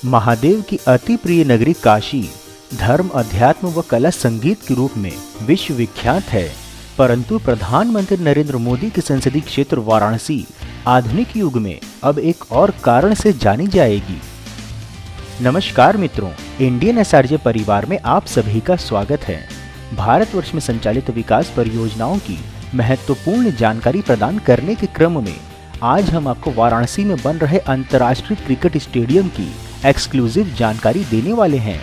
महादेव की अति प्रिय नगरी काशी धर्म, अध्यात्म व कला संगीत के रूप में विश्व विख्यात है, परंतु प्रधानमंत्री नरेंद्र मोदी के संसदीय क्षेत्र वाराणसी आधुनिक युग में अब एक और कारण से जानी जाएगी। नमस्कार मित्रों, इंडियन एसआरजे परिवार में आप सभी का स्वागत है। भारतवर्ष में संचालित विकास परियोजनाओं की महत्वपूर्ण जानकारी प्रदान करने के क्रम में आज हम आपको वाराणसी में बन रहे अंतर्राष्ट्रीय क्रिकेट स्टेडियम की एक्सक्लूसिव जानकारी देने वाले हैं।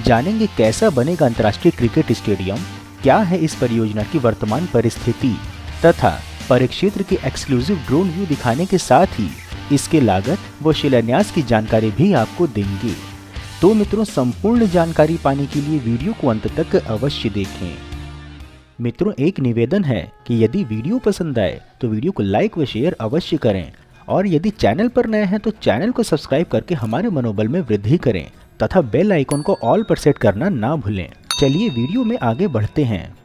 जानेंगे कैसा बनेगा अंतर्राष्ट्रीय क्रिकेट स्टेडियम, क्या है इस परियोजना की वर्तमान परिस्थिति तथा परिक्षेत्र की एक्सक्लूसिव ड्रोन व्यू दिखाने के साथ ही इसके लागत व शिलान्यास की जानकारी भी आपको देंगे। तो मित्रों, संपूर्ण जानकारी पाने के लिए वीडियो को अंत तक अवश्य देखें। मित्रों, एक निवेदन है कि यदि वीडियो पसंद आए तो वीडियो को लाइक व शेयर अवश्य करें और यदि चैनल पर नए हैं तो चैनल को सब्सक्राइब करके हमारे मनोबल में वृद्धि करें तथा बेल आइकन को ऑल पर सेट करना ना भूलें। चलिए वीडियो में आगे बढ़ते हैं।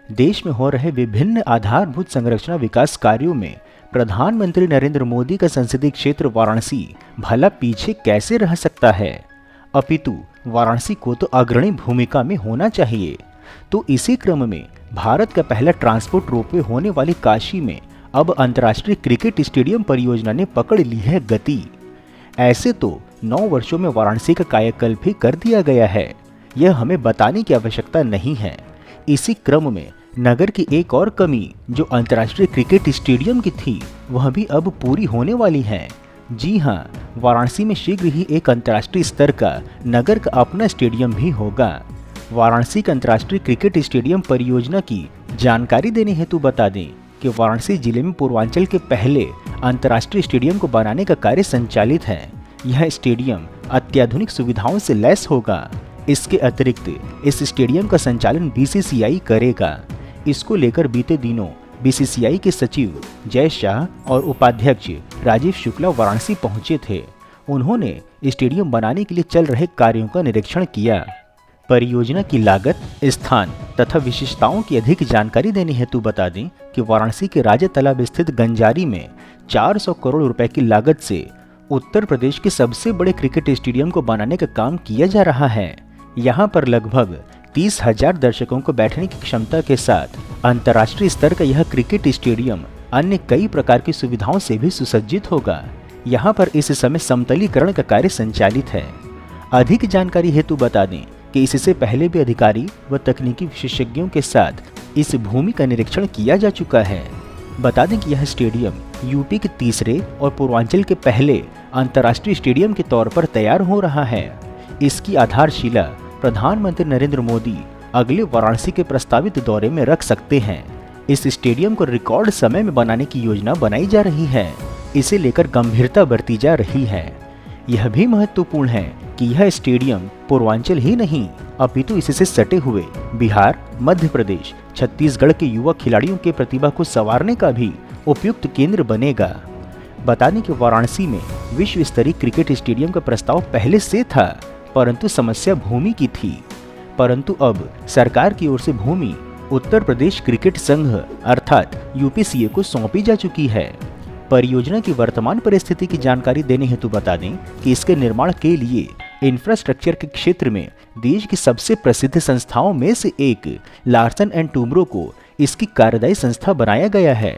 देश में हो रहे विभिन्न आधारभूत संरचना विकास कार्यों में प्रधानमंत्री नरेंद्र मोदी का संसदीय क्षेत्र वाराणसी भला पीछे कैसे रह सकता है, अपितु वाराणसी को तो अग्रणी भूमिका में होना चाहिए। तो इसी क्रम में भारत का पहला ट्रांसपोर्ट रोपवे होने वाली काशी में अब अंतर्राष्ट्रीय क्रिकेट स्टेडियम परियोजना ने पकड़ ली है गति। ऐसे तो 9 वर्षों में वाराणसी का कायाकल्प भी कर दिया गया है, यह हमें बताने की आवश्यकता नहीं है। इसी क्रम में नगर की एक और कमी जो अंतर्राष्ट्रीय क्रिकेट स्टेडियम की थी वह भी अब पूरी होने वाली है। जी हाँ, वाराणसी में शीघ्र ही एक अंतर्राष्ट्रीय स्तर का नगर का अपना स्टेडियम भी होगा। वाराणसी का अंतर्राष्ट्रीय क्रिकेट स्टेडियम परियोजना की जानकारी देने हेतु बता दें कि वाराणसी जिले में पूर्वांचल के पहले अंतर्राष्ट्रीय स्टेडियम को बनाने का कार्य संचालित है। यह स्टेडियम अत्याधुनिक सुविधाओं से लैस होगा। इसके अतिरिक्त इस स्टेडियम का संचालन बीसीसीआई करेगा। इसको लेकर बीते दिनों बीसीसीआई के सचिव जय शाह और उपाध्यक्ष राजीव शुक्ला वाराणसी पहुंचे थे। उन्होंने स्टेडियम बनाने के लिए चल रहे कार्यों का निरीक्षण किया। परियोजना की लागत, स्थान तथा विशेषताओं की अधिक जानकारी देने हेतु बता दें कि वाराणसी के राजा तालाब स्थित गंजारी में 400 करोड़ रुपए की लागत से उत्तर प्रदेश के सबसे बड़े क्रिकेट स्टेडियम को बनाने का काम किया जा रहा है। यहाँ पर लगभग 30,000 दर्शकों को बैठने की क्षमता के साथ अंतर्राष्ट्रीय स्तर का यह क्रिकेट स्टेडियम अन्य कई प्रकार की सुविधाओं से भी सुसज्जित होगा। यहाँ पर इस समय समतलीकरण का कार्य संचालित है। अधिक जानकारी हेतु बता दें कि इससे पहले भी अधिकारी व तकनीकी विशेषज्ञों के साथ इस भूमि का निरीक्षण किया जा चुका है। बता दें कि यह स्टेडियम यूपी के तीसरे और पूर्वांचल के पहले अंतर्राष्ट्रीय स्टेडियम के तौर पर तैयार हो रहा है। इसकी आधारशिला प्रधानमंत्री नरेंद्र मोदी अगले वाराणसी के प्रस्तावित दौरे में रख सकते हैं। इस स्टेडियम को रिकॉर्ड समय में बनाने की योजना बनाई जा रही है। इसे लेकर गंभीरता बरती जा रही है। यह भी महत्वपूर्ण है कि यह स्टेडियम पूर्वांचल ही नहीं अपितु इससे सटे हुए बिहार, मध्य प्रदेश, छत्तीसगढ़ के युवा खिलाड़ियों के प्रतिभा को संवारने का भी उपयुक्त केंद्र बनेगा। बता दें कि वाराणसी में विश्व स्तरीय क्रिकेट स्टेडियम का प्रस्ताव पहले से था, परंतु समस्या भूमि की थी। परंतु अब सरकार की ओर से भूमि उत्तर प्रदेश क्रिकेट संघ अर्थात यूपीसीए को सौंपी जा चुकी है। परियोजना की वर्तमान परिस्थिति की जानकारी देने हेतु बता दें कि इसके निर्माण के लिए इंफ्रास्ट्रक्चर के क्षेत्र में देश की सबसे प्रसिद्ध संस्थाओं में से एक लार्सन एंड टूब्रो को इसकी कार्यदायी संस्था बनाया गया है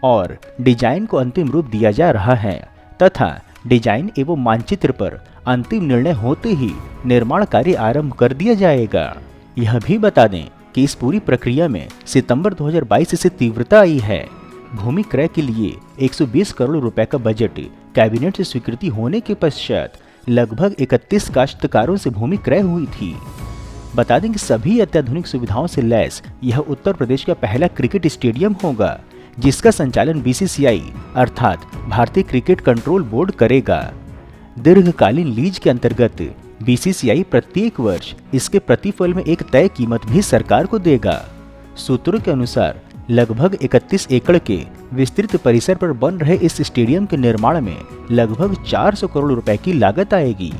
और डिजाइन को अंतिम रूप दिया जा रहा है तथा डिजाइन एवं मानचित्र पर अंतिम निर्णय होते ही निर्माण कार्य आरंभ कर दिया जाएगा। यह भी बता दें कि इस पूरी प्रक्रिया में सितंबर 2022 से तीव्रता आई है। भूमि क्रय के लिए 120 करोड़ रुपए का बजट कैबिनेट से स्वीकृति होने के पश्चात लगभग 31 काश्तकारों से भूमि क्रय हुई थी। बता दें कि सभी अत्याधुनिक सुविधाओं से लैस यह उत्तर प्रदेश का पहला क्रिकेट स्टेडियम होगा जिसका संचालन बीसीसीआई अर्थात भारतीय क्रिकेट कंट्रोल बोर्ड करेगा। दीर्घकालीन लीज के अंतर्गत बीसीसीआई प्रत्येक वर्ष इसके प्रतिफल में एक तय कीमत भी सरकार को देगा। सूत्रों के अनुसार लगभग 31 एकड़ के विस्तृत परिसर पर बन रहे इस स्टेडियम के निर्माण में लगभग 400 करोड़ रुपए की लागत आएगी।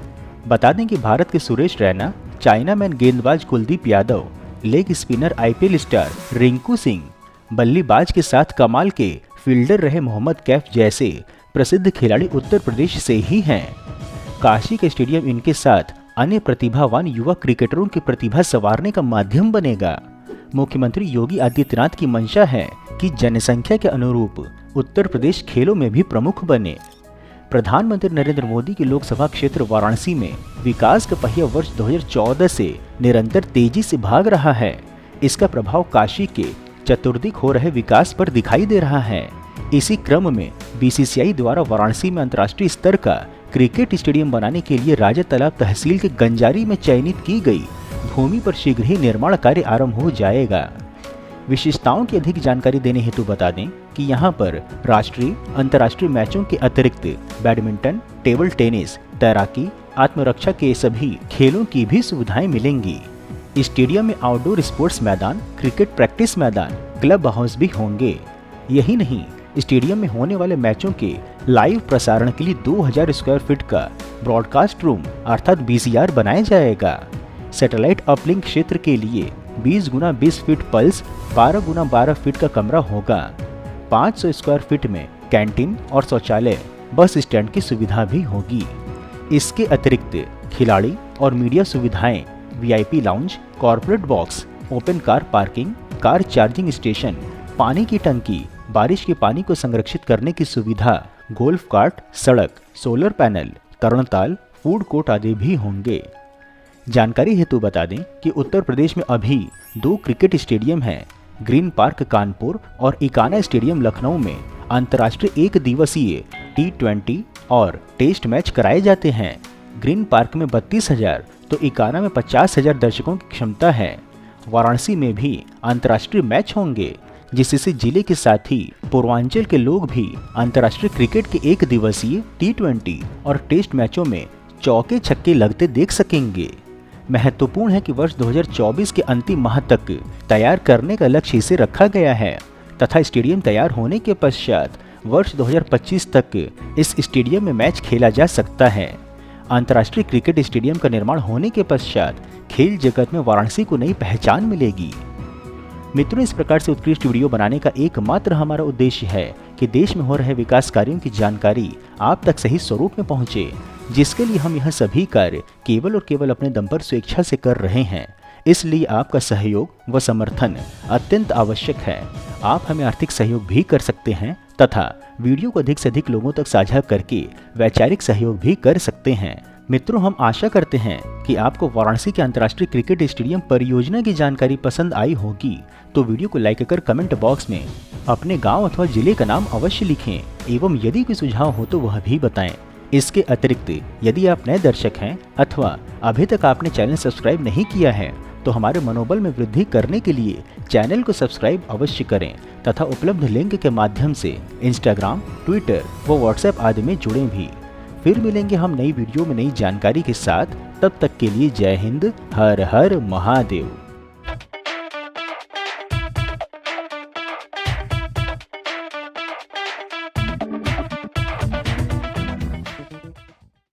बता दें कि भारत के सुरेश रैना, चाइनामैन गेंदबाज Kuldeep Yadav, leg spinner IPL star Rinku Singh, बल्लेबाज के साथ कमाल के फील्डर रहे मोहम्मद कैफ जैसे प्रसिद्ध खिलाड़ी उत्तर प्रदेश से ही हैं। काशी का स्टेडियम इनके साथ अन्य प्रतिभावान युवा क्रिकेटरों की प्रतिभा संवारने का माध्यम बनेगा। मुख्यमंत्री योगी आदित्यनाथ की मंशा है कि जनसंख्या के अनुरूप उत्तर प्रदेश खेलों में भी प्रमुख बने। प्रधानमंत्री नरेंद्र मोदी के लोकसभा क्षेत्र वाराणसी में विकास का पहिया वर्ष 2014 से निरंतर तेजी से भाग रहा है। इसका प्रभाव काशी के चतुर्दिक हो रहे विकास पर दिखाई दे रहा है। इसी क्रम में बीसीसीआई द्वारा वाराणसी में अंतर्राष्ट्रीय स्तर का क्रिकेट स्टेडियम बनाने के लिए राजा तालाब तहसील के गंजारी में चयनित की गई भूमि पर शीघ्र ही निर्माण कार्य आरंभ हो जाएगा। विशेषताओं की अधिक जानकारी देने हेतु बता दें कि यहाँ पर राष्ट्रीय अंतर्राष्ट्रीय मैचों के अतिरिक्त बैडमिंटन, टेबल टेनिस, तैराकी, आत्मरक्षा के सभी खेलों की भी सुविधाएं मिलेंगी। स्टेडियम में आउटडोर स्पोर्ट्स मैदान, क्रिकेट प्रैक्टिस मैदान, क्लब हाउस भी होंगे। यही नहीं, स्टेडियम में होने वाले मैचों के लाइव प्रसारण के लिए 2000 स्क्वायर फीट का ब्रॉडकास्ट रूम अर्थात BCR बनाया जाएगा। सैटेलाइट अपलिंक क्षेत्र के लिए 20 गुना 20 फीट पल्स, 12 गुना 12 फीट का कमरा होगा। 500 स्क्वायर फीट में कैंटीन और शौचालय, बस स्टैंड की सुविधा भी होगी। इसके अतिरिक्त खिलाड़ी और मीडिया सुविधाएं, VIP lounge, corporate box, open car parking, car charging station, पानी की टंकी, बारिश के पानी को संरक्षित करने की सुविधा, गोल्फ कार्ट, सड़क, सोलर पैनल, तरणताल, फूड कोर्ट आदि भी होंगे। जानकारी हेतु बता दें कि उत्तर प्रदेश में अभी 2 क्रिकेट स्टेडियम हैं। ग्रीन पार्क कानपुर और इकाना स्टेडियम लखनऊ में अंतर्राष्ट्रीय एक दिवसीय T20 और टेस्ट मैच कराए जाते हैं। ग्रीन पार्क में 32,000 तो इकाना में 50,000 दर्शकों की क्षमता है। वाराणसी में भी अंतर्राष्ट्रीय मैच होंगे, जिससे जिले के साथ ही पूर्वांचल के लोग भी अंतर्राष्ट्रीय क्रिकेट के एक दिवसीय T20 और टेस्ट मैचों में चौके छक्के लगते देख सकेंगे। महत्वपूर्ण है कि वर्ष 2024 के अंतिम माह तक तैयार करने का लक्ष्य इसे रखा गया है तथा स्टेडियम तैयार होने के पश्चात वर्ष 2025 तक इस स्टेडियम में मैच खेला जा सकता है। अंतर्राष्ट्रीय क्रिकेट स्टेडियम का निर्माण होने के पश्चात खेल जगत में वाराणसी को नई पहचान मिलेगी। मित्रों, इस प्रकार से उत्कृष्ट वीडियो बनाने का एकमात्र हमारा उद्देश्य है कि देश में हो रहे विकास कार्यों की जानकारी आप तक सही स्वरूप में पहुंचे, जिसके लिए हम यह सभी कार्य केवल और केवल अपने दम पर स्वेच्छा से कर रहे हैं। इसलिए आपका सहयोग व समर्थन अत्यंत आवश्यक है। आप हमें आर्थिक सहयोग भी कर सकते हैं तथा वीडियो को अधिक से अधिक लोगों तक साझा करके वैचारिक सहयोग भी कर सकते हैं। मित्रों, हम आशा करते हैं कि आपको वाराणसी के अंतर्राष्ट्रीय क्रिकेट स्टेडियम परियोजना की जानकारी पसंद आई होगी। तो वीडियो को लाइक कर कमेंट बॉक्स में अपने गांव अथवा जिले का नाम अवश्य लिखें एवं यदि कोई सुझाव हो तो वह भी बताएं। इसके अतिरिक्त यदि आप नए दर्शक हैं अथवा अभी तक आपने चैनल सब्सक्राइब नहीं किया है तो हमारे मनोबल में वृद्धि करने के लिए चैनल को सब्सक्राइब अवश्य करें तथा उपलब्ध लिंक के माध्यम से इंस्टाग्राम, ट्विटर व व्हाट्सएप आदि में जुड़ें भी। फिर मिलेंगे हम नई वीडियो में नई जानकारी के साथ। तब तक के लिए जय हिंद, हर हर महादेव।